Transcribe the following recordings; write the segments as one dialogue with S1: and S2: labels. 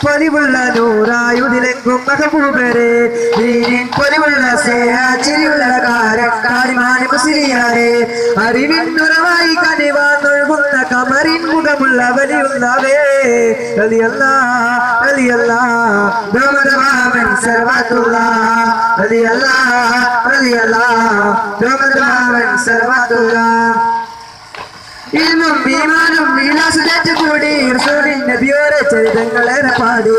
S1: പൊലിവുള്ള നൂറായുതിലെങ്കും മഹബൂബരെ ദീനിൻ പൊലിവുള്ള സ്നേഹ ചിരിയുള്ള കാരിമാനി മുസ്ലിയാരെ അറിവിൻ നുറവായി കനിവാന്നൊഴുകുന്ന കമറിൻ മുഖമുള്ള വലിയുള്ളവേ ബ്രഹ്മദമാമൻ സർവത്തുള്ള ബ്രഹ്മദമാമൻ സർവത്തുള്ള ഇന്നും ഈമാനും വിലാസത്തെ കൂടി റസൂലിൻ നബിയോരെ ചരിതങ്ങളേറെ പാടി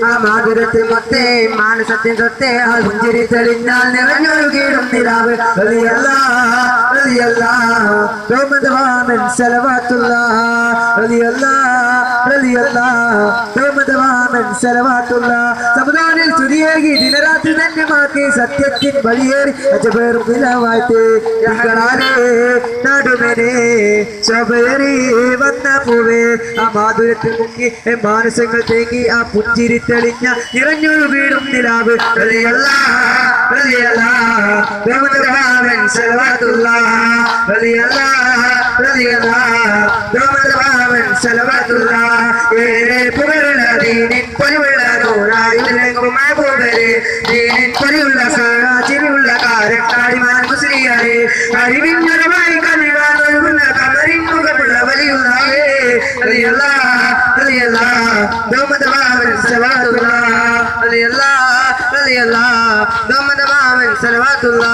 S1: ആ മാധുരത്തിൽ മൊത്തേ മാനസത്തിൽ തൊത്തേ ആ പുഞ്ചിരി തെളിഞ്ഞാൽ നിറഞ്ഞൊഴുകിയിടും നിലാവ് ബ്രഹ്മദമാമൻ സലവാത്തുള്ള ബ്രഹ്മദമാമൻ സലവാത്തുള്ള സമുദാനിൽ തുരിയേകി ദിനരാത്രി ധന്യമാക്കി സത്യത്തിൻ വഴിയേറി അജബേറും നിലവാഴ്ത്തി നടുവനെ ശോഭയേറി വന്ന പൂവേ ആ മാധുരത്തിൽ മുക്കി മാനസങ്ങൾ തേങ്ങി ആ പുഞ്ചിരി തെളിഞ്ഞ നിറഞ്ഞൊരു വീടും നിലാവ് ബ്രഹ്മദമാമൻ സലവാത്തുള്ള ബ്രഹ്മദമാമൻ സലവാത്തുള്ള ഏറെ പുകഴുള്ള ദീനിൻ പൊലിവുള്ള നൂറായുതിലെങ്കും മഹബൂബരെ ദീനിൻ പൊലിവുള്ള ചിരിയുള്ള കാരിമാൻ മുസ്ലിയാരെ അറിവിൻ നിറവായി കനിവാനൊഴുകുന്ന കമറിൻ മുഖമുള്ള വലിയുള്ളവേ ബ്രഹ്മദമാമൻ സലവാത്തുള്ള ബ്രഹ്മദമാമൻ സലവാത്തുള്ള